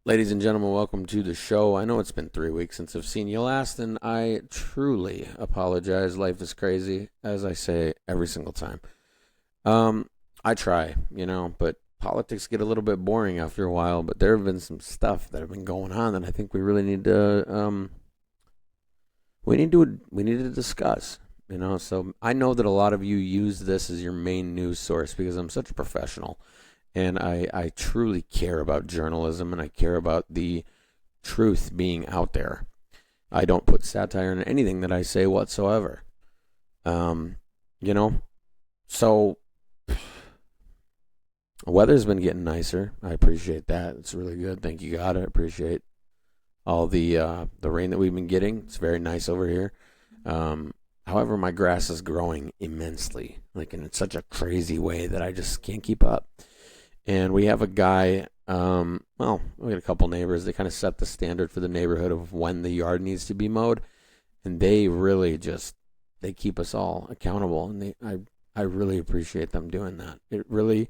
Ladies and gentlemen, welcome to the show. I know it's been 3 weeks since I've seen you last, and I truly apologize. Life is crazy, as I say every single time. Um, I try, but politics get a little bit boring after a while. But there have been some stuff that have been going on that I think we really need to we need to discuss. So I know that a lot of you use this as your main news source because I'm such a professional, and I truly care about journalism and I care about the truth being out there. I don't put satire in anything that I say whatsoever. Um, you know, so the weather's been getting nicer. I appreciate that. It's really good. Thank you, God. I appreciate all the rain that we've been getting. It's very nice over here. However, my grass is growing immensely, like in such a crazy way that I just can't keep up. And we have a guy. Well, we got a couple neighbors. They kind of set the standard for the neighborhood of when the yard needs to be mowed, and they really just they keep us all accountable, and I really appreciate them doing that. It really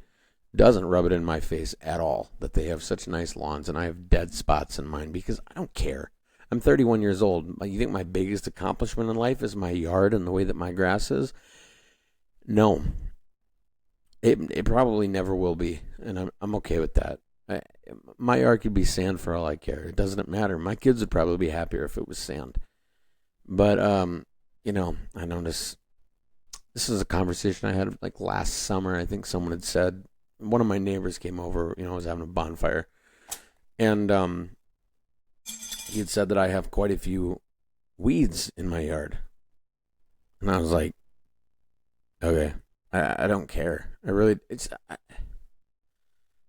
doesn't rub it in my face at all that they have such nice lawns and I have dead spots in mine because I don't care. I'm 31 years old. You think my biggest accomplishment in life is my yard and the way that my grass is? No, it probably never will be, and I'm okay with that. I, my yard could be sand for all I care. It doesn't matter. My kids would probably be happier if it was sand. But I noticed this is a conversation I had like last summer. I think someone had said one of my neighbors came over. I was having a bonfire, and he had said that I have quite a few weeds in my yard, and I was like, okay, I don't care. I really,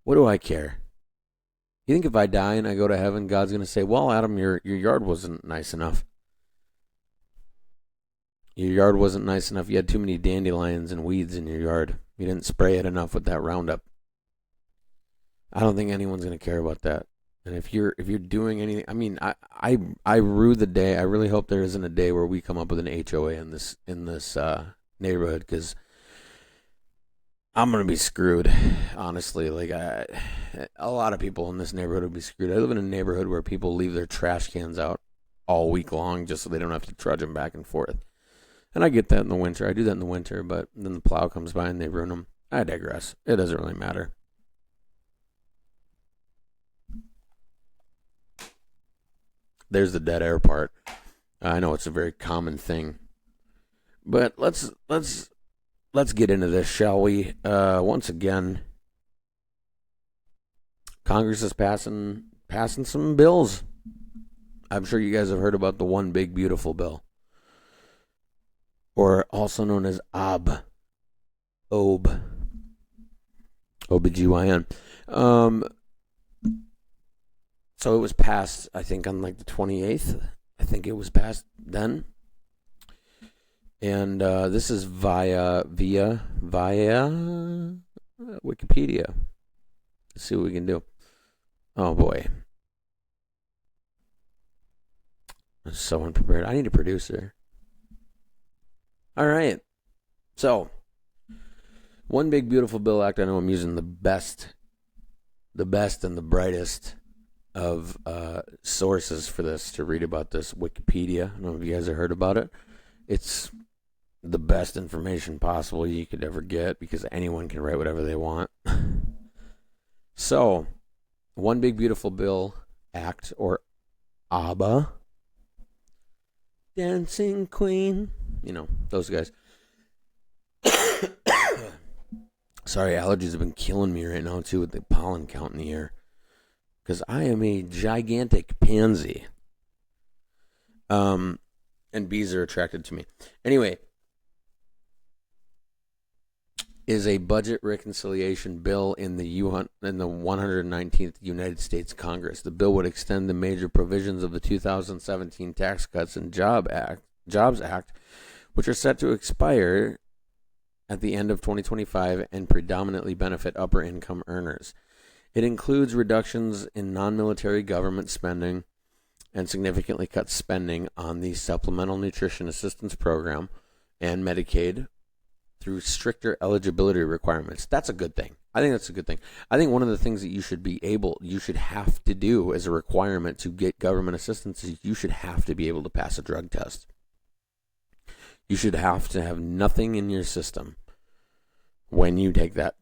what do I care? You think if I die and I go to heaven, God's gonna say, "Well, Adam, your yard wasn't nice enough. Your yard wasn't nice enough. You had too many dandelions and weeds in your yard. You didn't spray it enough with that Roundup." I don't think anyone's gonna care about that. And if you're doing anything, I mean, I rue the day. I really hope there isn't a day where we come up with an HOA in this neighborhood because I'm gonna be screwed. Honestly, like a lot of people in this neighborhood will be screwed. I live in a neighborhood where people leave their trash cans out all week long just so they don't have to trudge them back and forth. And I get that in the winter. I do that in the winter, but then the plow comes by and they ruin them. I digress. It doesn't really matter. There's the dead air part. I know it's a very common thing, but let's get into this, shall we? Once again, Congress is passing some bills. I'm sure you guys have heard about the one big beautiful bill, or also known as OB, OBGYN. Um, so it was passed, I think, on like the 28th. I think it was passed then. And this is via Wikipedia. Let's see what we can do. Oh boy, I'm so unprepared. I need a producer. All right. So, one big beautiful bill act. I know I'm using the best and the brightest of sources for this to read about this. Wikipedia. I don't know if you guys have heard about it. It's the best information possible you could ever get because anyone can write whatever they want. So, one big beautiful bill act, or ABBA, Dancing Queen. Those guys. Sorry, allergies have been killing me right now too with the pollen count in the air. Because I am a gigantic pansy. And bees are attracted to me. Anyway, is a budget reconciliation bill in the 119th United States Congress. The bill would extend the major provisions of the 2017 Tax Cuts and Jobs Act, which are set to expire at the end of 2025 and predominantly benefit upper income earners. It includes reductions in non-military government spending and significantly cuts spending on the Supplemental Nutrition Assistance Program and Medicaid through stricter eligibility requirements. That's a good thing. I think that's a good thing. I think one of the things that you should have to do as a requirement to get government assistance is you should have to be able to pass a drug test. You should have to have nothing in your system when you take that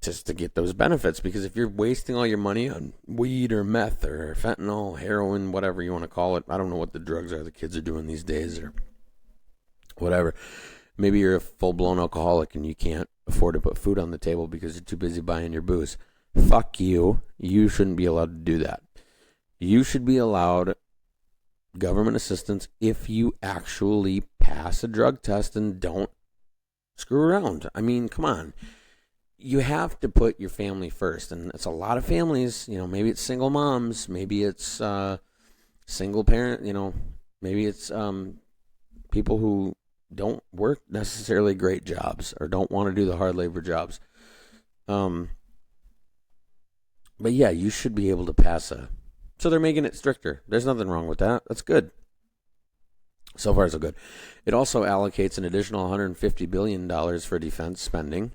just to get those benefits. Because if you're wasting all your money on weed or meth or fentanyl, heroin, whatever you want to call it, I don't know what the drugs are the kids are doing these days or whatever. Maybe you're a full-blown alcoholic and you can't afford to put food on the table because you're too busy buying your booze. Fuck you. You shouldn't be allowed to do that. You should be allowed government assistance if you actually pass a drug test and don't screw around. I mean, come on. You have to put your family first, and it's a lot of families. Maybe it's single moms, maybe it's single parent. Maybe it's people who don't work necessarily great jobs or don't want to do the hard labor jobs. But yeah, you should be able to pass so they're making it stricter. There's nothing wrong with that. That's good. So far, so good. It also allocates an additional $150 billion for defense spending,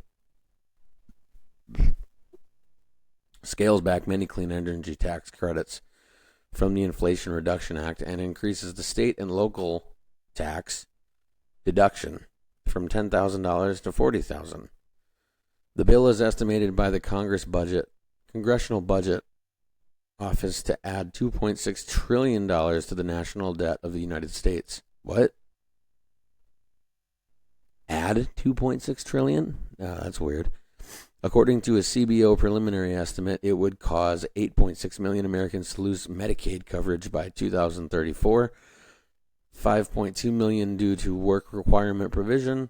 scales back many clean energy tax credits from the Inflation Reduction Act, and increases the state and local tax deduction from $10,000 to $40,000. The bill is estimated by the Congressional Budget Office to add $2.6 trillion to the national debt of the United States. What? Add $2.6 trillion? That's weird. According to a CBO preliminary estimate, it would cause 8.6 million Americans to lose Medicaid coverage by 2034, 5.2 million due to work requirement provision.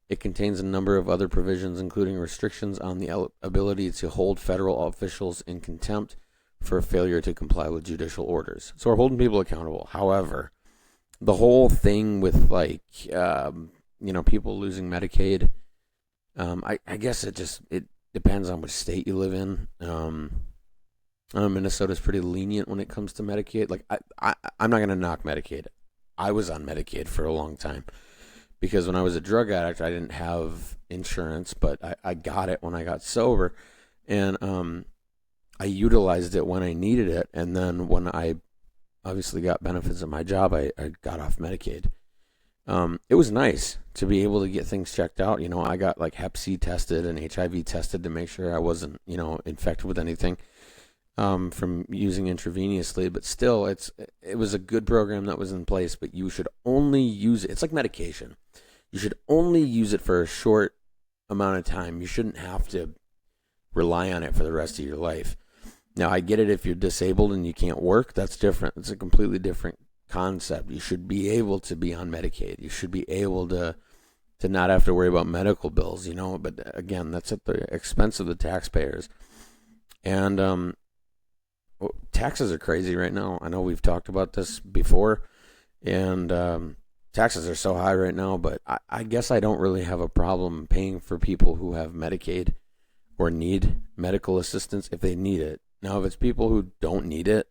It contains a number of other provisions, including restrictions on the ability to hold federal officials in contempt for failure to comply with judicial orders. So we're holding people accountable. However, the whole thing with people losing Medicaid, I guess it depends on which state you live in. Minnesota's pretty lenient when it comes to Medicaid. Like I'm not gonna knock Medicaid. I was on Medicaid for a long time because when I was a drug addict, I didn't have insurance, but I got it when I got sober, and I utilized it when I needed it, and then when I obviously got benefits at my job, I got off Medicaid. It was nice to be able to get things checked out. I got like Hep C tested and HIV tested to make sure I wasn't, infected with anything from using intravenously. But still, it was a good program that was in place, but you should only use it. It's like medication. You should only use it for a short amount of time. You shouldn't have to rely on it for the rest of your life. Now, I get it if you're disabled and you can't work. That's different. It's a completely different concept. You should be able to be on Medicaid. You should be able to not have to worry about medical bills, But again, that's at the expense of the taxpayers. And taxes are crazy right now. I know we've talked about this before, and taxes are so high right now. But I guess I don't really have a problem paying for people who have Medicaid or need medical assistance if they need it. Now, if it's people who don't need it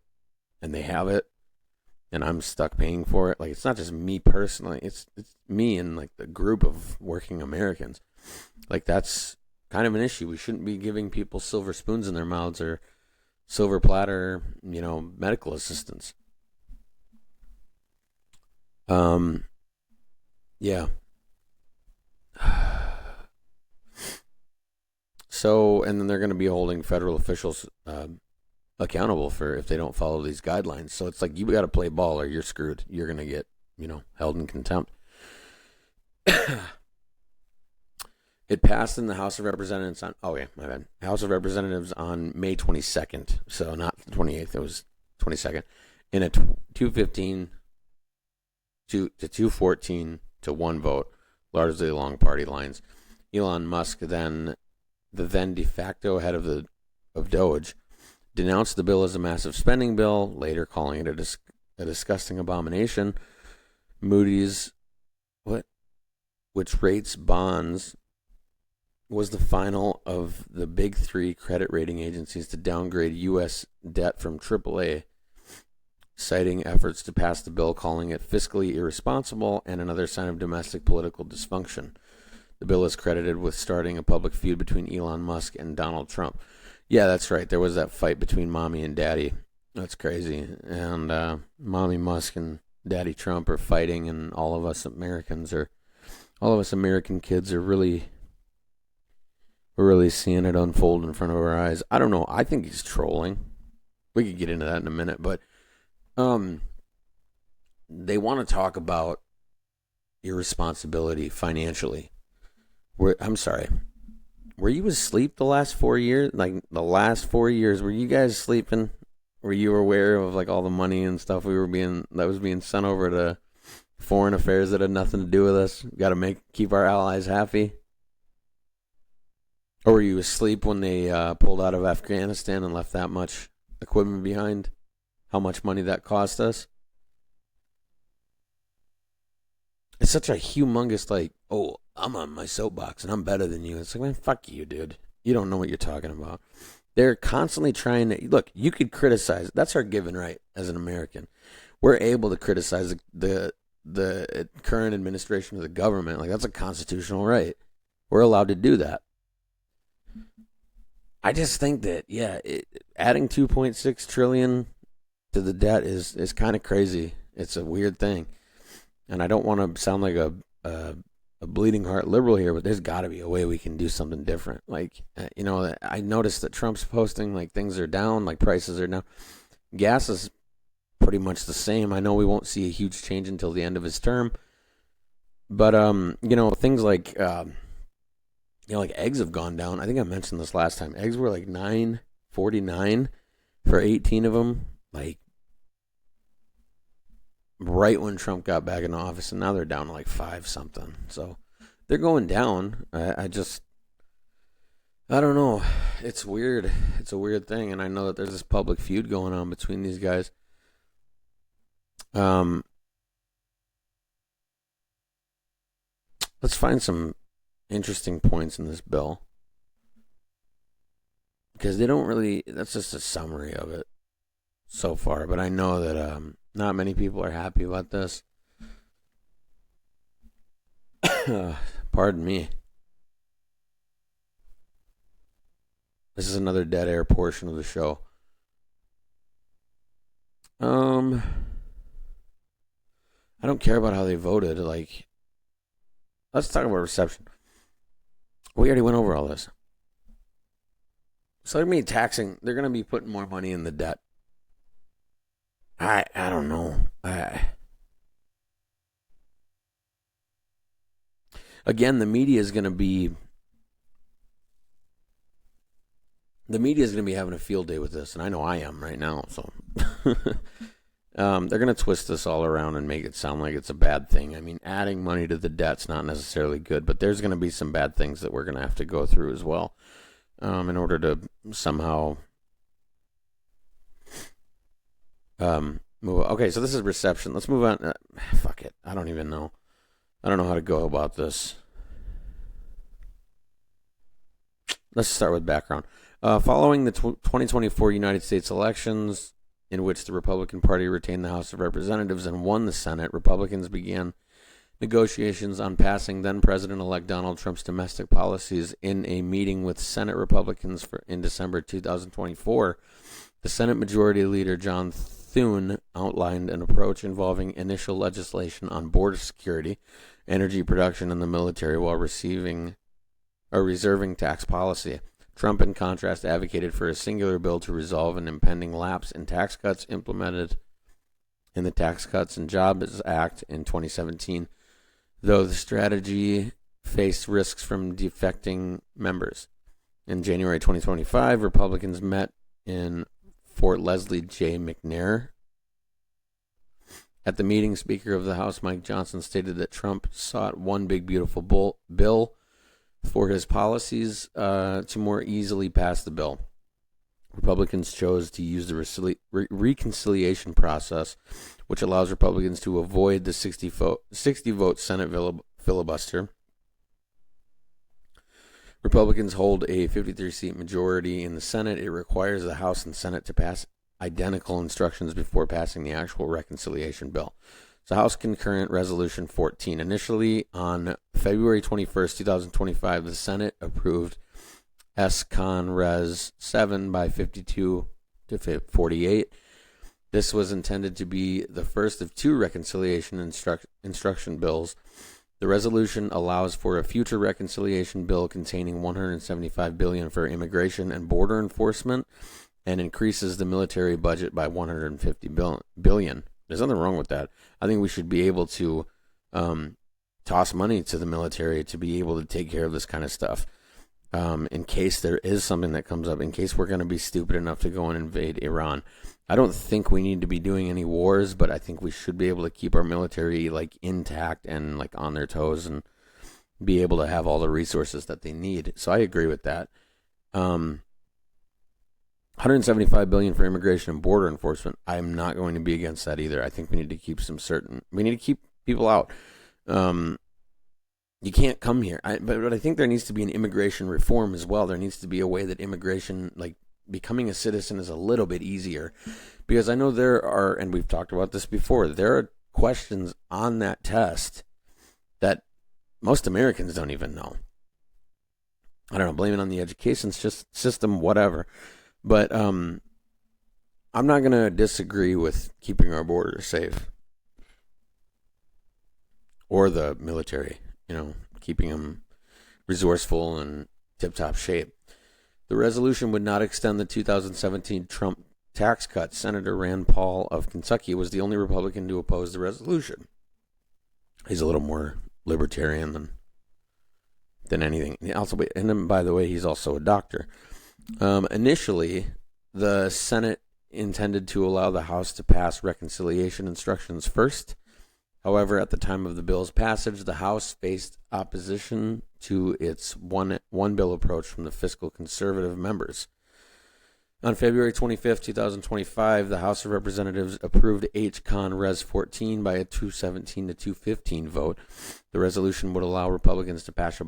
and they have it, and I'm stuck paying for it, like, it's not just me personally, it's me and like the group of working Americans. Like, that's kind of an issue. We shouldn't be giving people silver spoons in their mouths or silver platter, medical assistance. Yeah. So, and then they're going to be holding federal officials accountable for if they don't follow these guidelines. So it's like, you got to play ball or you're screwed. You're going to get, held in contempt. It passed in the House of Representatives House of Representatives on May 22nd. So not the 28th, it was 22nd. In a 215 to 214 to 1 vote, largely along party lines. Elon Musk, the then de facto head of Doge, denounced the bill as a massive spending bill, later calling it a disgusting abomination. Moody's, which rates bonds, was the final of the big three credit rating agencies to downgrade U.S. debt from AAA, citing efforts to pass the bill, calling it fiscally irresponsible and another sign of domestic political dysfunction. The bill is credited with starting a public feud between Elon Musk and Donald Trump. Yeah, that's right. There was that fight between mommy and daddy. That's crazy. And mommy Musk and daddy Trump are fighting, and all of us American kids are really, we're really seeing it unfold in front of our eyes. I don't know. I think he's trolling. We could get into that in a minute, but they want to talk about irresponsibility financially. I'm sorry. Were you asleep the last 4 years? Like the last 4 years, were you guys sleeping? Were you aware of like all the money and stuff that was being sent over to foreign affairs that had nothing to do with us? Got to keep our allies happy. Or were you asleep when they pulled out of Afghanistan and left that much equipment behind? How much money that cost us? It's such a humongous, like, oh, I'm on my soapbox and I'm better than you. It's like, man, fuck you, dude. You don't know what you're talking about. They're constantly trying to, look, you could criticize. That's our given right as an American. We're able to criticize the current administration of the government. Like, that's a constitutional right. We're allowed to do that. I just think that, adding $2.6 trillion to the debt is kind of crazy. It's a weird thing. And I don't want to sound like a bleeding heart liberal here, but there's got to be a way we can do something different. Like, I noticed that Trump's posting, like, things are down, like, prices are down. Gas is pretty much the same. I know we won't see a huge change until the end of his term. But, things like, like eggs have gone down. I think I mentioned this last time. Eggs were like $9.49 for 18 of them. Like, right when Trump got back in office, and now they're down to like 5 something. So they're going down. I don't know. It's weird. It's a weird thing, and I know that there's this public feud going on between these guys. Let's find some interesting points in this bill, because they don't really, that's just a summary of it so far, but I know that not many people are happy about this. Pardon me. This is another dead air portion of the show. I don't care about how they voted. Like, let's talk about reception. We already went over all this. So they're going to be putting more money in the debt. I don't know. Again, the media is going to be having a field day with this, and I know I am right now. So they're going to twist this all around and make it sound like it's a bad thing. I mean, adding money to the debt's not necessarily good, but there's going to be some bad things that we're going to have to go through as well, in order to somehow move on. Okay, so this is reception. Let's move on. Fuck it. I don't even know. I don't know how to go about this. Let's start with background. Following the 2024 United States elections, in which the Republican Party retained the House of Representatives and won the Senate, Republicans began negotiations on passing then-President-elect Donald Trump's domestic policies. In a meeting with Senate Republicans in December 2024, the Senate Majority Leader John Thune outlined an approach involving initial legislation on border security, energy production, and the military, while reserving tax policy. Trump, in contrast, advocated for a singular bill to resolve an impending lapse in tax cuts implemented in the Tax Cuts and Jobs Act in 2017, though the strategy faced risks from defecting members. In January 2025, Republicans met in Fort Leslie J. McNair. At the meeting, Speaker of the House Mike Johnson stated that Trump sought one big beautiful bill for his policies to more easily pass the bill. Republicans chose to use the reconciliation process, which allows Republicans to avoid the 60-vote Senate filibuster. Republicans hold a 53-seat majority in the Senate. It requires the House and Senate to pass identical instructions before passing the actual reconciliation bill. So House Concurrent Resolution 14. Initially on February 21st, 2025, the Senate approved S-Con Res 7 by 52 to 48. This was intended to be the first of two reconciliation instruction bills. The resolution allows for a future reconciliation bill containing $175 billion for immigration and border enforcement and increases the military budget by $150 billion. There's nothing wrong with that. I think we should be able to toss money to the military to be able to take care of this kind of stuff. In case there is something that comes up, in case we're going to be stupid enough to go and invade Iran. I don't think we need to be doing any wars, but I think we should be able to keep our military like intact and like on their toes and be able to have all the resources that they need. So I agree with that. $175 billion for immigration and border enforcement. I'm not going to be against that either. I think we need to keep we need to keep people out. You can't come here. But I think there needs to be an immigration reform as well. There needs to be a way that immigration, like becoming a citizen, is a little bit easier. Because I know there are, and we've talked about this before, there are questions on that test that most Americans don't even know. I don't know, blame it on the education system, whatever. But I'm not going to disagree with keeping our borders safe. Or the military. Keeping them resourceful and tip-top shape. The resolution would not extend the 2017 Trump tax cuts. Senator Rand Paul of Kentucky was the only Republican to oppose the resolution. He's a little more libertarian than anything. And then, by the way, he's also a doctor. Initially, the Senate intended to allow the House to pass reconciliation instructions first. However, at the time of the bill's passage, the House faced opposition to its one bill approach from the fiscal conservative members. On February 25th, 2025, the House of Representatives approved H-Con Res 14 by a 217 to 215 vote. The resolution would allow Republicans to pass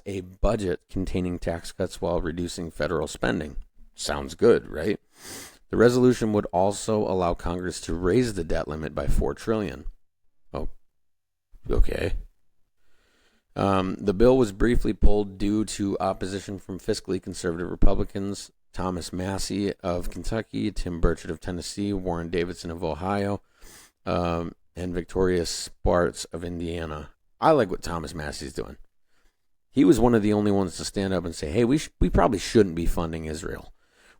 a budget containing tax cuts while reducing federal spending. Sounds good, right? The resolution would also allow Congress to raise the debt limit by $4 trillion. Oh, okay. The bill was briefly pulled due to opposition from fiscally conservative Republicans: Thomas Massie of Kentucky, Tim Burchett of Tennessee, Warren Davidson of Ohio, and Victoria Spartz of Indiana. I like what Thomas Massie's doing. He was one of the only ones to stand up and say, hey, we probably shouldn't be funding Israel.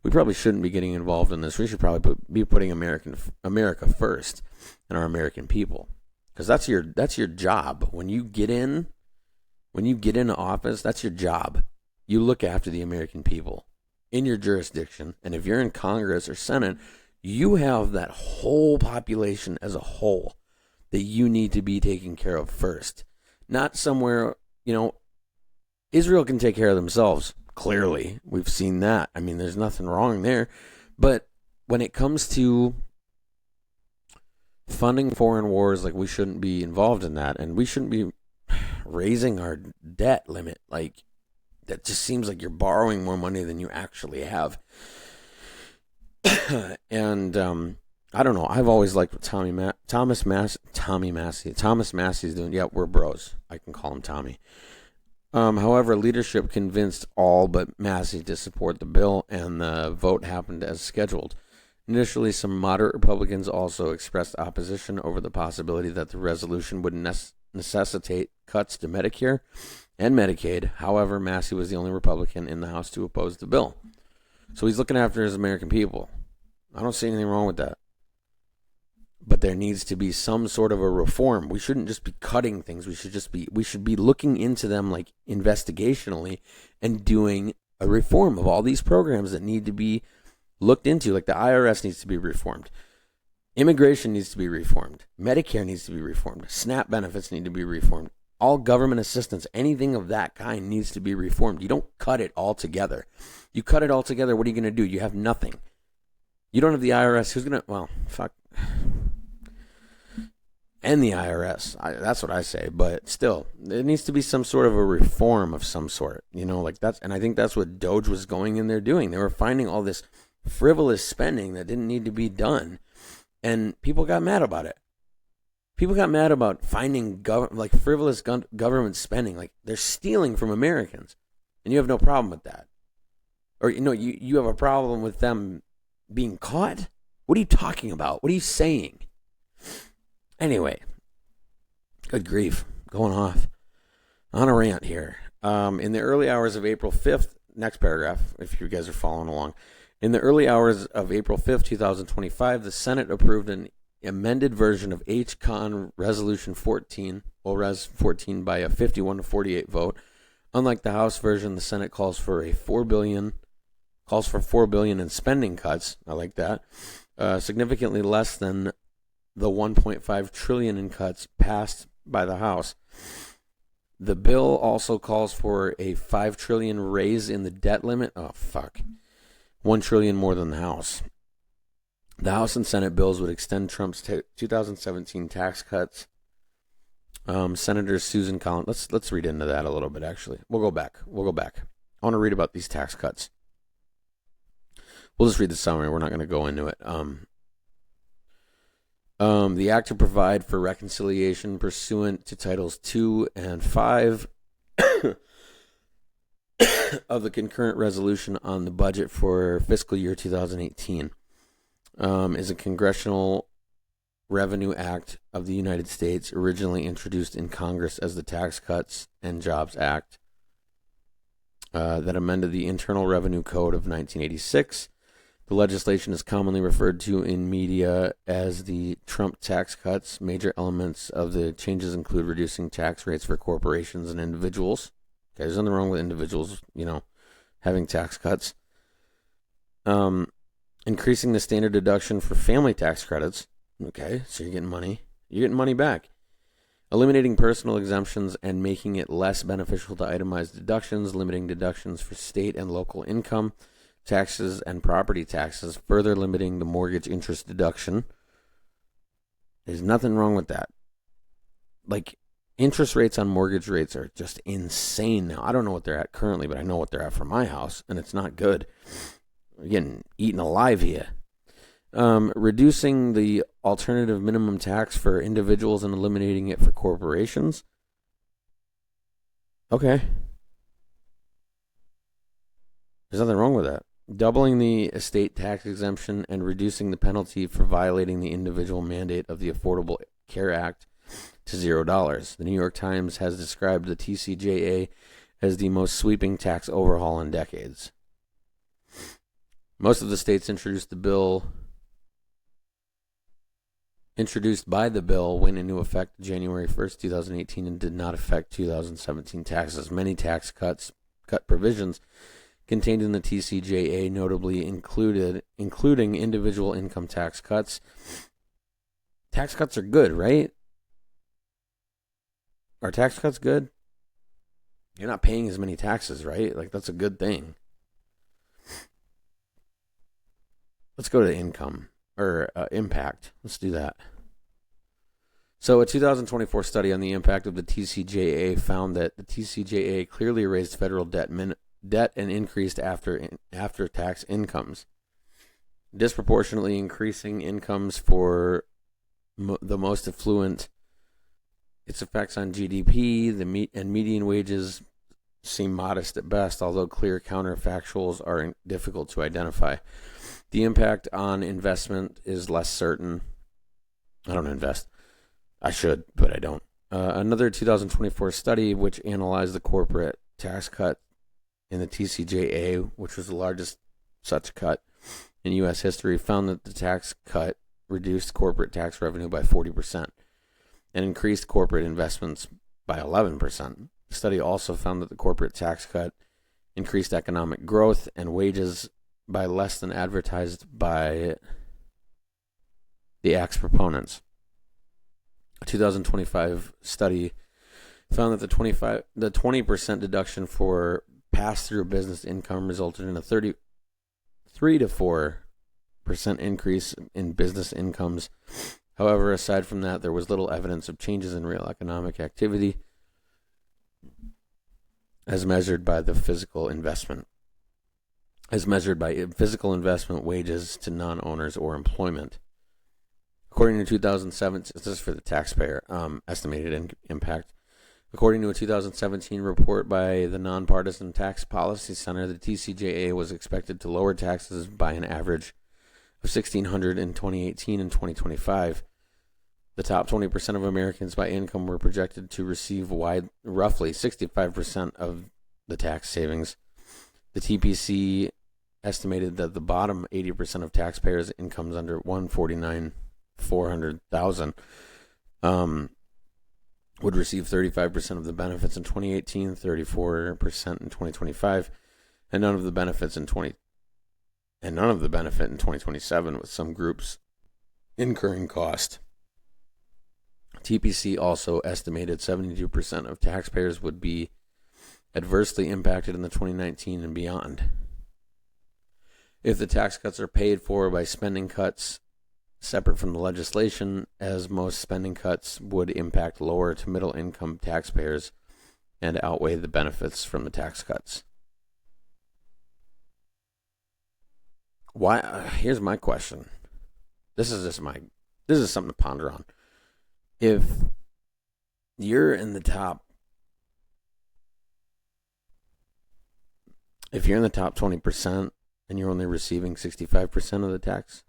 We probably shouldn't be getting involved in this. We should probably be putting America first and our American people. Because that's your job. When you get into office, that's your job. You look after the American people in your jurisdiction. And if you're in Congress or Senate, you have that whole population as a whole that you need to be taking care of first. Not somewhere, Israel can take care of themselves. Clearly, we've seen that. I mean, there's nothing wrong there. But when it comes to funding foreign wars, like, we shouldn't be involved in that, and we shouldn't be raising our debt limit. Like, that just seems like you're borrowing more money than you actually have. And I don't know. I've always liked what Thomas Massie's doing. Yeah, we're bros. I can call him Tommy. However, leadership convinced all but Massie to support the bill, and the vote happened as scheduled. Initially, some moderate Republicans also expressed opposition over the possibility that the resolution would necessitate cuts to Medicare and Medicaid. However, Massie was the only Republican in the House to oppose the bill. So he's looking after his American people. I don't see anything wrong with that. But there needs to be some sort of a reform. We shouldn't just be cutting things. We should be looking into them, like, investigationally, and doing a reform of all these programs that need to be looked into. Like, the IRS needs to be reformed. Immigration needs to be reformed. Medicare needs to be reformed. SNAP benefits need to be reformed. All government assistance, anything of that kind, needs to be reformed. You don't cut it all together. You cut it all together, what are you going to do? You have nothing. You don't have the IRS. Who's going to, well, fuck. And the IRS. That's what I say. But still, there needs to be some sort of a reform of some sort. Like that's, and I think that's what Doge was going in there doing. They were finding all this frivolous spending that didn't need to be done. And people got mad about it. People got mad about finding frivolous government spending. Like, they're stealing from Americans, and you have no problem with that. Or, you have a problem with them being caught? What are you talking about? What are you saying? Anyway, good grief, going off on a rant here. In the early hours of April 5th, next paragraph, if you guys are following along. In the early hours of April 5th, 2025, the Senate approved an amended version of H-Con Resolution 14, or Res 14, by a 51-48 vote. Unlike the House version, the Senate calls for $4 billion in spending cuts. I like that. Significantly less than the $1.5 trillion in cuts passed by the House. The bill also calls for a $5 trillion raise in the debt limit. Oh, fuck. $1 trillion more than the House. The House and Senate bills would extend Trump's 2017 tax cuts. Senator Susan Collins. Let's read into that a little bit. Actually, we'll go back. I want to read about these tax cuts. We'll just read the summary. We're not going to go into it. The act to provide for reconciliation pursuant to Titles 2 and 5 of the concurrent resolution on the budget for fiscal year 2018 is a Congressional Revenue Act of the United States, originally introduced in Congress as the Tax Cuts and Jobs Act that amended the Internal Revenue Code of 1986. The legislation is commonly referred to in media as the Trump tax cuts. Major elements of the changes include reducing tax rates for corporations and individuals. Okay, there's nothing wrong with individuals, having tax cuts. Increasing the standard deduction for family tax credits. Okay, so you're getting money. You're getting money back. Eliminating personal exemptions and making it less beneficial to itemize deductions. Limiting deductions for state and local income taxes and property taxes. Further limiting the mortgage interest deduction. There's nothing wrong with that. Like, interest rates on mortgage rates are just insane now. I don't know what they're at currently, but I know what they're at for my house, and it's not good. We're getting eaten alive here. Reducing the alternative minimum tax for individuals and eliminating it for corporations. Okay. There's nothing wrong with that. Doubling the estate tax exemption and reducing the penalty for violating the individual mandate of the Affordable Care Act to $0. The New York Times has described the TCJA as the most sweeping tax overhaul in decades. Most of the states introduced by the bill went into effect January 1st, 2018 and did not affect 2017 taxes. Many tax cut provisions contained in the TCJA notably including individual income tax cuts. Tax cuts are good, right? Are tax cuts good? You're not paying as many taxes, right? Like, that's a good thing. Let's go to income or impact. Let's do that. So a 2024 study on the impact of the TCJA found that the TCJA clearly raised federal debt and increased after-tax incomes, disproportionately increasing incomes for the most affluent. Its effects on GDP and median wages seem modest at best, although clear counterfactuals are difficult to identify. The impact on investment is less certain. I don't invest. I should, but I don't. Another 2024 study, which analyzed the corporate tax cut in the TCJA, which was the largest such cut in U.S. history, found that the tax cut reduced corporate tax revenue by 40% and increased corporate investments by 11%. The study also found that the corporate tax cut increased economic growth and wages by less than advertised by the act's proponents. A 2025 study found that the 20% deduction for pass-through business income resulted in a 3 to 4% increase in business incomes. However, aside from that, there was little evidence of changes in real economic activity as measured by physical investment wages to non-owners or employment. According to 2007, this is for the taxpayer estimated impact. According to a 2017 report by the Nonpartisan Tax Policy Center, the TCJA was expected to lower taxes by an average of $1,600 in 2018 and 2025. The top 20% of Americans by income were projected to receive roughly 65% of the tax savings. The TPC estimated that the bottom 80% of taxpayers' incomes under $149,400 would receive 35% of the benefits in 2018, 34% in 2025, and none of the benefit in 2027, with some groups incurring cost. TPC also estimated 72% of taxpayers would be adversely impacted in the 2019 and beyond. If the tax cuts are paid for by spending cuts separate from the legislation, as most spending cuts would impact lower to middle income taxpayers and outweigh the benefits from the tax cuts. Why? Here's my question. This is something to ponder on. If you're in the top 20% and you're only receiving 65% of the tax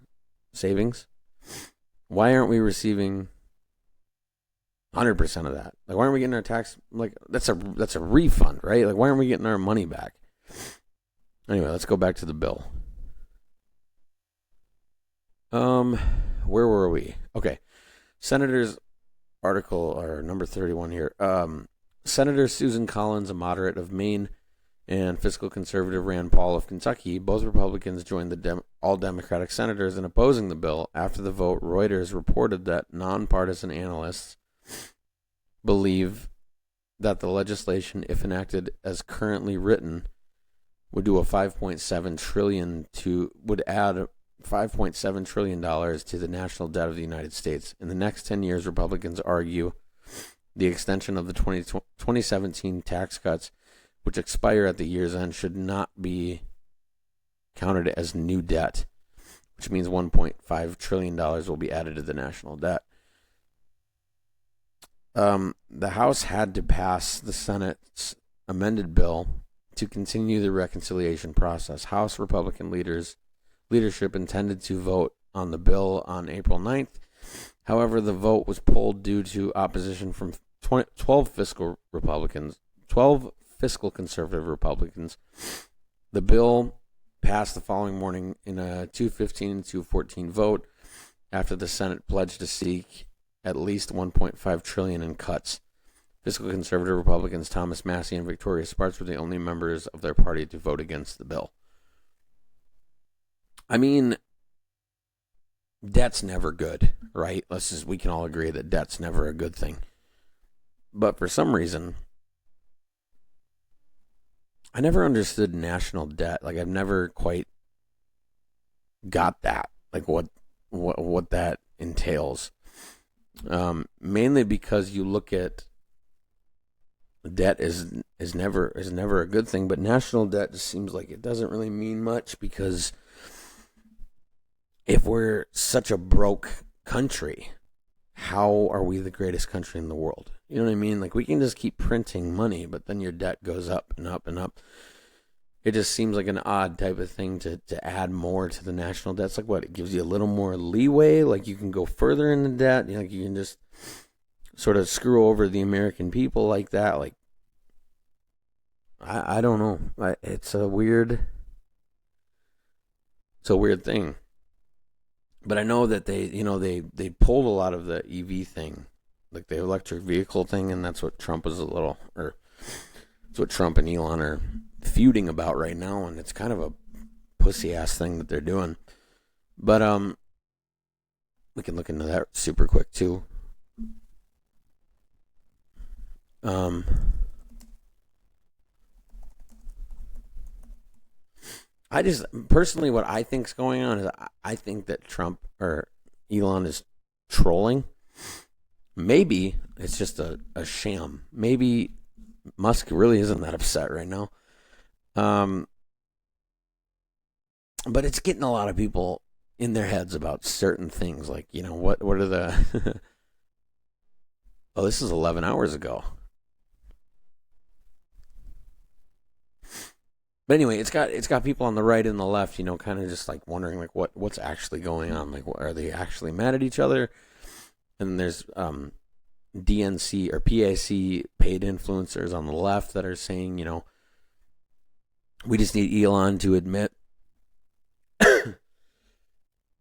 savings, why aren't we receiving 100% of that? Like, why aren't we getting our tax? Like, that's a refund, right? Like, why aren't we getting our money back? Anyway, let's go back to the bill. Where were we? Okay, Senators article, or number 31 here. Senator Susan Collins, a moderate of Maine, and fiscal conservative Rand Paul of Kentucky, both Republicans, joined the all Democratic senators in opposing the bill. After the vote, Reuters reported that nonpartisan analysts believe that the legislation, if enacted as currently written, would add $5.7 trillion to the national debt of the United States. In the next 10 years, Republicans argue the extension of the 2017 tax cuts, which expire at the year's end, should not be counted as new debt, which means $1.5 trillion will be added to the national debt. The House had to pass the Senate's amended bill to continue the reconciliation process. House Republican leadership intended to vote on the bill on April 9th. However, the vote was pulled due to opposition from 12 fiscal conservative Republicans. The bill passed the following morning in a 215-214 vote after the Senate pledged to seek at least $1.5 trillion in cuts. Fiscal conservative Republicans Thomas Massie and Victoria Sparks were the only members of their party to vote against the bill. I mean, debt's never good, right? We can all agree that debt's never a good thing. But for some reason, I never understood national debt. Like, I've never quite got that, like what that entails. Mainly because you look at debt is never a good thing, but national debt just seems like it doesn't really mean much, because if we're such a broke country, how are we the greatest country in the world? You know what I mean? Like, we can just keep printing money, but then your debt goes up and up and up. It just seems like an odd type of thing to add more to the national debt. It's like, what? It gives you a little more leeway. Like, you can go further in the debt. You know, like, you can just sort of screw over the American people like that. Like, I don't know. It's a weird thing. But I know that they pulled a lot of the EV thing, like the electric vehicle thing, and that's what Trump and Elon are feuding about right now, and it's kind of a pussy ass thing that they're doing. But we can look into that super quick too. I just, personally, what I think's going on is I think that Trump or Elon is trolling. Maybe it's just a sham. Maybe Musk really isn't that upset right now. But it's getting a lot of people in their heads about certain things. Like, what are the oh, this is 11 hours ago. But anyway, it's got people on the right and the left, kind of just like wondering like what's actually going on. Like, are they actually mad at each other? And there's DNC or PAC paid influencers on the left that are saying, we just need Elon to admit,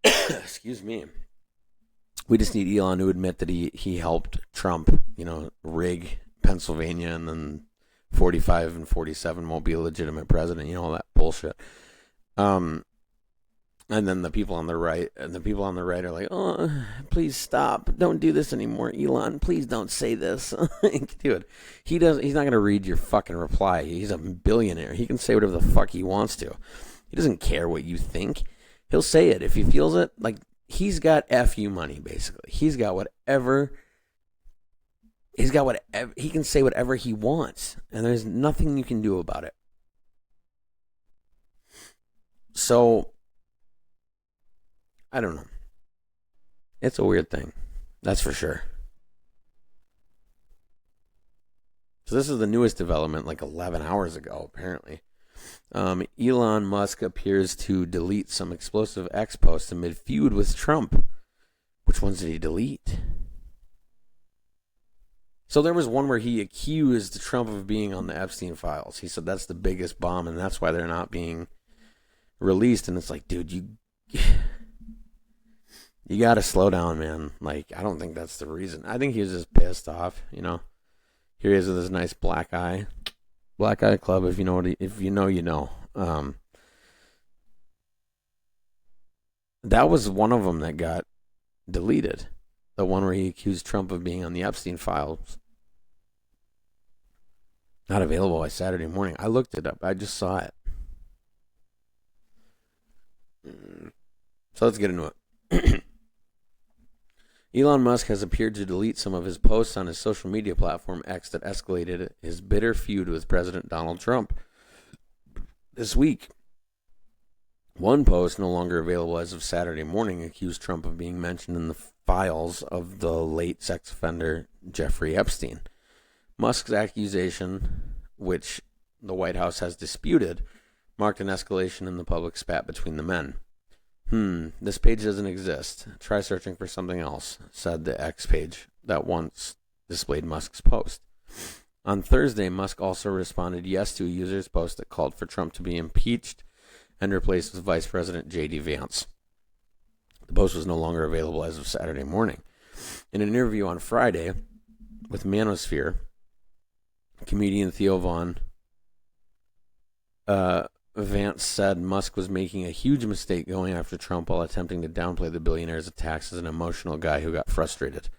excuse me, we just need Elon to admit that he helped Trump, rig Pennsylvania, and then 45 and 47 won't be a legitimate president, all that bullshit. And then the people on the right are like, oh, please stop. Don't do this anymore, Elon. Please don't say this. Dude, he's not going to read your fucking reply. He's a billionaire. He can say whatever the fuck he wants to. He doesn't care what you think. He'll say it if he feels it. Like, he's got FU money, basically. He can say whatever he wants, and there's nothing you can do about it. So, I don't know. It's a weird thing. That's for sure. So this is the newest development, like 11 hours ago, apparently. Elon Musk appears to delete some explosive X posts amid feud with Trump. Which ones did he delete? So there was one where he accused Trump of being on the Epstein files. He said that's the biggest bomb, and that's why they're not being released. And it's like, dude, you got to slow down, man. Like, I don't think that's the reason. I think he was just pissed off, Here he is with this nice black eye. Black Eye Club, if you know, you know. That was one of them that got deleted. The one where he accused Trump of being on the Epstein files. Not available by Saturday morning. I looked it up. I just saw it. So let's get into it. Elon Musk has appeared to delete some of his posts on his social media platform X that escalated his bitter feud with President Donald Trump this week. One post, no longer available as of Saturday morning, accused Trump of being mentioned in the files of the late sex offender Jeffrey Epstein. Musk's accusation, which the White House has disputed, marked an escalation in the public spat between the men. This page doesn't exist. Try searching for something else, said the X page that once displayed Musk's post. On Thursday, Musk also responded yes to a user's post that called for Trump to be impeached and replaced with Vice President J.D. Vance. The post was no longer available as of Saturday morning. In an interview on Friday with Manosphere, comedian Theo Von Vance said Musk was making a huge mistake going after Trump while attempting to downplay the billionaire's attacks as an emotional guy who got frustrated.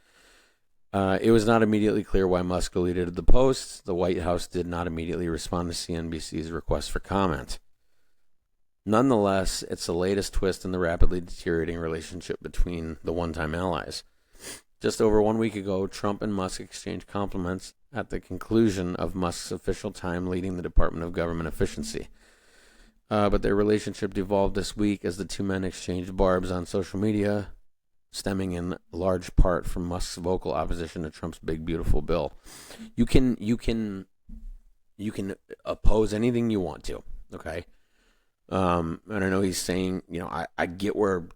It was not immediately clear why Musk deleted the posts. The White House did not immediately respond to CNBC's request for comment. Nonetheless, it's the latest twist in the rapidly deteriorating relationship between the one-time allies. Just over 1 week ago, Trump and Musk exchanged compliments at the conclusion of Musk's official time leading the Department of Government Efficiency. But their relationship devolved this week as the two men exchanged barbs on social media, stemming in large part from Musk's vocal opposition to Trump's big beautiful bill. You can oppose anything you want to, okay? And I know he's saying, I get where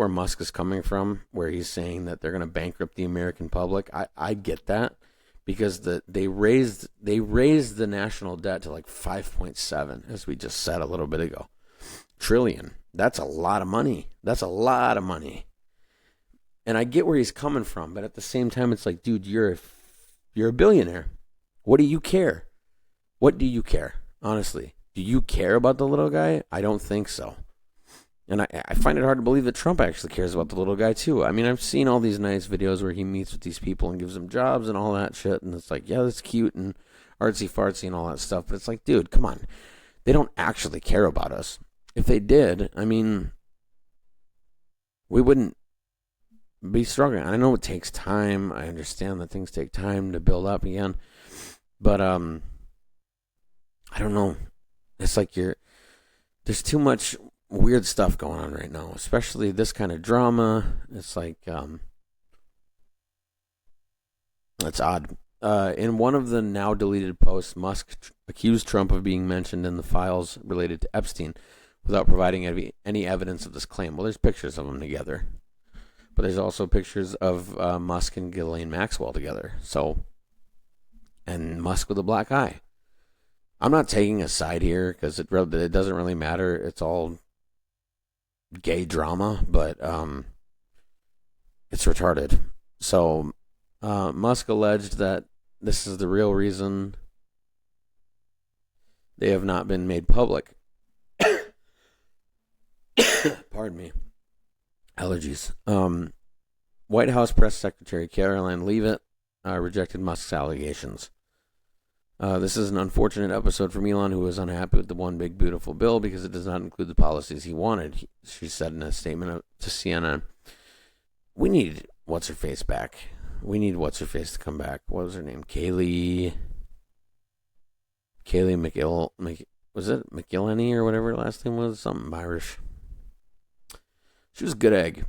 Musk is coming from, where he's saying that they're going to bankrupt the American public. I get that. Because they raised the national debt to like 5.7, as we just said a little bit ago, trillion. That's a lot of money. And I get where he's coming from, but at the same time, it's like, dude, you're a billionaire. What do you care? What do you care? Honestly, do you care about the little guy? I don't think so. And I find it hard to believe that Trump actually cares about the little guy, too. I mean, I've seen all these nice videos where he meets with these people and gives them jobs and all that shit. And it's like, yeah, that's cute and artsy-fartsy and all that stuff. But it's like, dude, come on. They don't actually care about us. If they did, I mean, we wouldn't be struggling. I know it takes time. I understand that things take time to build up again. But, I don't know. It's like there's too much weird stuff going on right now, especially this kind of drama. It's like, it's odd. In one of the now deleted posts, Musk accused Trump of being mentioned in the files related to Epstein without providing any evidence of this claim. Well, there's pictures of them together, but there's also pictures of Musk and Ghislaine Maxwell together. So, and Musk with a black eye. I'm not taking a side here because it doesn't really matter. It's all gay drama, but it's retarded. So Musk alleged that this is the real reason they have not been made public. Pardon me. Allergies. White House Press Secretary Caroline Leavitt rejected Musk's allegations. This is an unfortunate episode from Elon, who was unhappy with the One Big Beautiful Bill because it does not include the policies he wanted. She said in a statement to CNN, "We need What's-Her-Face back. We need What's-Her-Face to come back." What was her name? Kaylee was it McGillany or whatever her last name was? Something Irish. She was a good egg.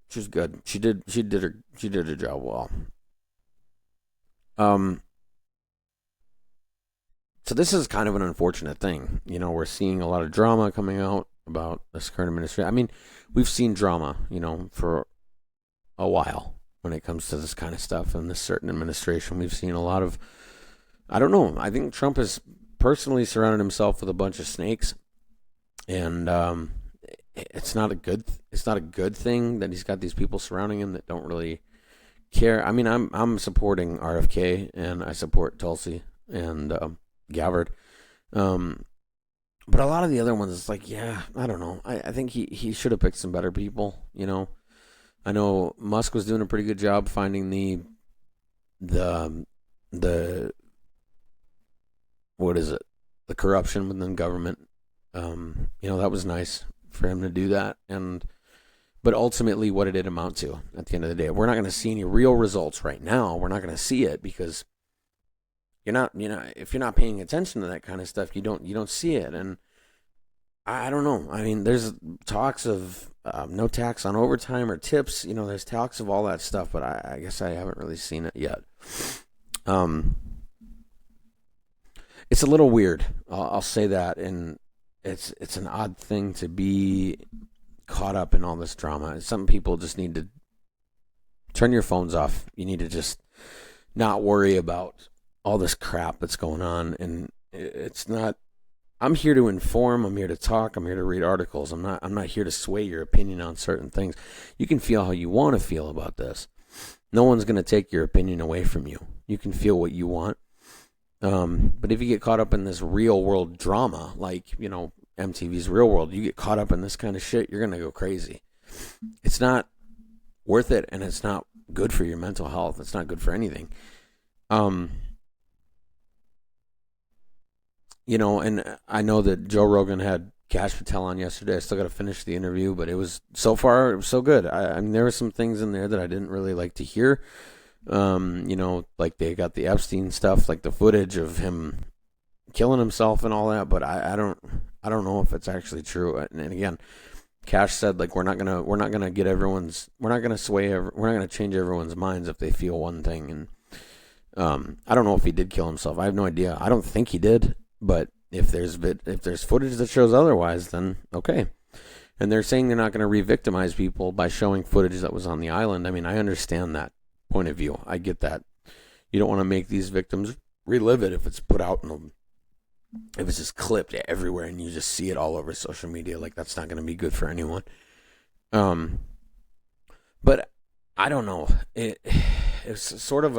She was good. She did her job well. So this is kind of an unfortunate thing. You know, we're seeing a lot of drama coming out about this current administration. I mean, we've seen drama, for a while when it comes to this kind of stuff in this certain administration. We've seen a lot of, I don't know, I think Trump has personally surrounded himself with a bunch of snakes, and it's not a good thing that he's got these people surrounding him that don't really care. I mean, I'm supporting RFK, and I support Tulsi and Gabbard. But a lot of the other ones, it's like, yeah, I don't know. I think he should have picked some better people, I know Musk was doing a pretty good job finding the what is it? The corruption within government. That was nice for him to do that. But ultimately, what did it amount to at the end of the day? We're not going to see any real results right now. We're not going to see it because you're not, if you're not paying attention to that kind of stuff, you don't see it. And I don't know. I mean, there's talks of no tax on overtime or tips. There's talks of all that stuff, but I guess I haven't really seen it yet. It's a little weird. I'll say that, and it's an odd thing to be caught up in all this drama. Some people just need to turn your phones off. You need to just not worry about all this crap that's going on, and it's not. I'm here to inform. I'm here to talk. I'm here to read articles. I'm not here to sway your opinion on certain things. You can feel how you want to feel about this. No one's going to take your opinion away from you. You can feel what you want. But if you get caught up in this real world drama, like, MTV's Real World, you get caught up in this kind of shit, you're going to go crazy. It's not worth it, and it's not good for your mental health. It's not good for anything. And I know that Joe Rogan had Kash Patel on yesterday. I still got to finish the interview, but it was so good. I mean, there were some things in there that I didn't really like to hear. Like they got the Epstein stuff, like the footage of him killing himself and all that, but I don't know if it's actually true. And again, Kash said, like, we're not gonna change everyone's minds if they feel one thing. And I don't know if he did kill himself. I have no idea. I don't think he did, but if there's footage that shows otherwise, then okay. And they're saying they're not going to re-victimize people by showing footage that was on the island. I mean, I understand that point of view. I get that. You don't want to make these victims relive it if it's put out if it's just clipped everywhere and you just see it all over social media. Like, that's not going to be good for anyone. But I don't know. It's sort of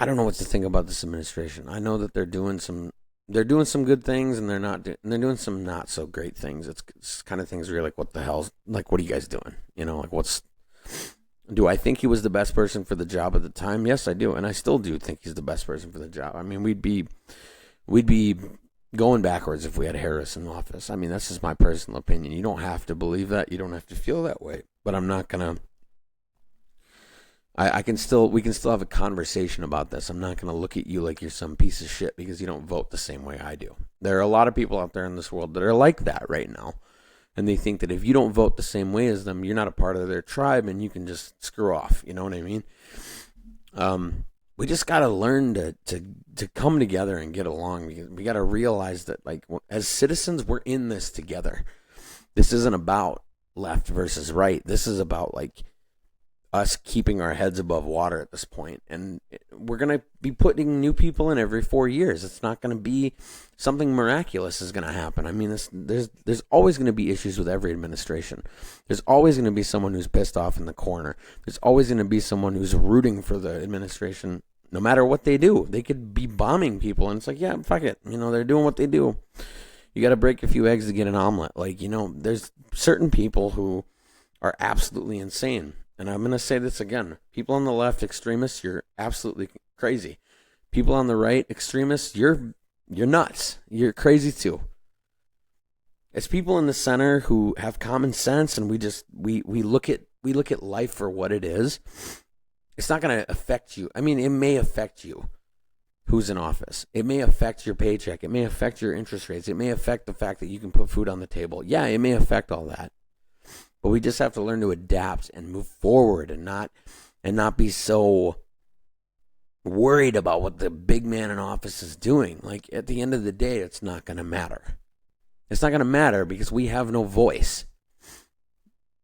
I don't know what to think about this administration. I know that they're doing some good things, and they're doing some not so great things. It's kind of things where you're like, what the hell's, like, what are you guys doing? Do I think he was the best person for the job at the time? Yes, I do. And I still do think he's the best person for the job. I mean, we'd be going backwards if we had Harris in office. I mean, that's just my personal opinion. You don't have to believe that. You don't have to feel that way. But I'm not going we can still have a conversation about this. I'm not going to look at you like you're some piece of shit because you don't vote the same way I do. There are a lot of people out there in this world that are like that right now. And they think that if you don't vote the same way as them, you're not a part of their tribe and you can just screw off. You know what I mean? We just got to learn to come together and get along. We got to realize that, like, as citizens, we're in this together. This isn't about left versus right. This is about, like, us keeping our heads above water at this point. And we're going to be putting new people in every 4 years. It's not going to be something miraculous is going to happen. I mean, there's always going to be issues with every administration. There's always going to be someone who's pissed off in the corner. There's always going to be someone who's rooting for the administration. No matter what they do, they could be bombing people. And it's like, yeah, fuck it. You know, they're doing what they do. You got to break a few eggs to get an omelet. Like, you know, there's certain people who are absolutely insane. And I'm going to say this again. People on the left, extremists, you're absolutely crazy. People on the right, extremists, you're nuts. You're crazy too. It's people in the center who have common sense, and we look at life for what it is. It's not going to affect you. I mean, it may affect you who's in office. It may affect your paycheck. It may affect your interest rates. It may affect the fact that you can put food on the table. Yeah, it may affect all that. But we just have to learn to adapt and move forward and not be so worried about what the big man in office is doing. Like, at the end of the day, it's not going to matter. It's not going to matter because we have no voice.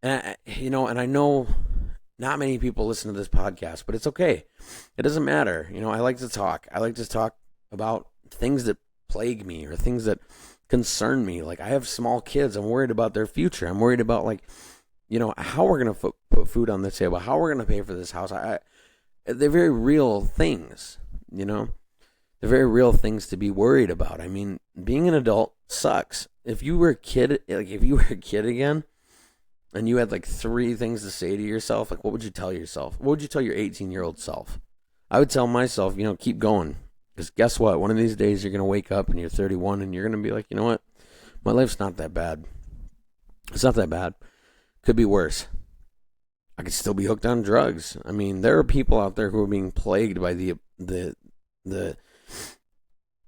And I know not many people listen to this podcast, but it's okay. It doesn't matter. You know, I like to talk. I like to talk about things that plague me or things that concern me. Like, I have small kids. I'm worried about their future. I'm worried about, like, you know, how we're going to put food on the table, how we're going to pay for this house. They're very real things, you know. They're very real things to be worried about. I mean, being an adult sucks. If you were a kid again, and you had like 3 things to say to yourself, like, what would you tell yourself? What would you tell your 18-year-old self? I would tell myself, you know, keep going. Because guess what? One of these days you're going to wake up and you're 31 and you're going to be like, you know what? My life's not that bad. It's not that bad. Could be worse. I could still be hooked on drugs. I mean, there are people out there who are being plagued by the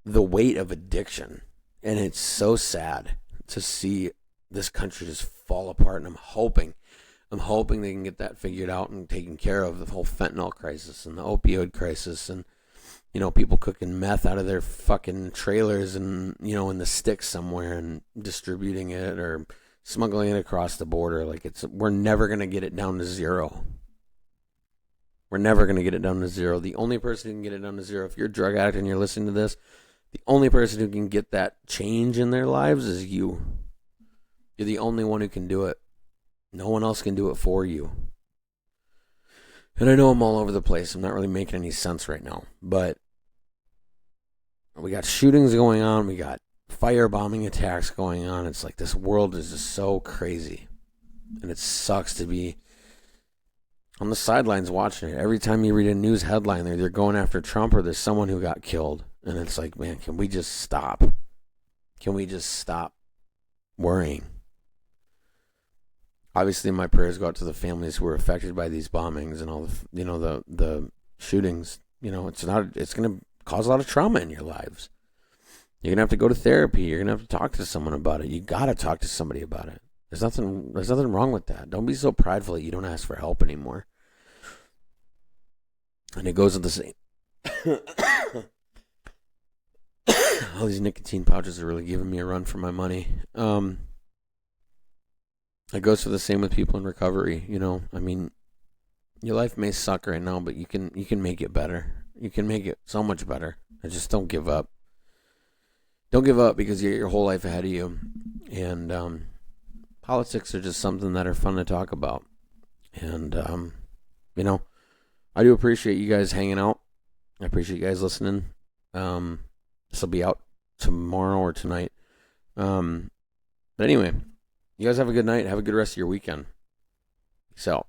weight of addiction. And it's so sad to see this country just fall apart. And I'm hoping they can get that figured out and taken care of, the whole fentanyl crisis and the opioid crisis and, you know, people cooking meth out of their fucking trailers and, you know, in the sticks somewhere and distributing it or smuggling it across the border. Like, we're never going to get it down to zero. We're never going to get it down to zero. The only person who can get it down to zero, if you're a drug addict and you're listening to this, the only person who can get that change in their lives is you. You're the only one who can do it. No one else can do it for you. And I know I'm all over the place. I'm not really making any sense right now. But we got shootings going on. We got firebombing attacks going on. It's like this world is just so crazy. And it sucks to be on the sidelines watching it. Every time you read a news headline, they're going after Trump or there's someone who got killed. And it's like, man, can we just stop? Can we just stop worrying? Obviously, my prayers go out to the families who were affected by these bombings and all the, you know, the shootings. You know, it's going to cause a lot of trauma in your lives. You're going to have to go to therapy. You're going to have to talk to someone about it. You got to talk to somebody about it. There's nothing wrong with that. Don't be so prideful that you don't ask for help anymore. And it goes with the same. All these nicotine pouches are really giving me a run for my money. It goes for the same with people in recovery. You know, I mean, your life may suck right now, but you can make it better. You can make it so much better. And just don't give up. Don't give up because you got your whole life ahead of you. And politics are just something that are fun to talk about. And, you know, I do appreciate you guys hanging out. I appreciate you guys listening. This will be out tomorrow or tonight. But anyway, you guys have a good night. Have a good rest of your weekend. Peace out.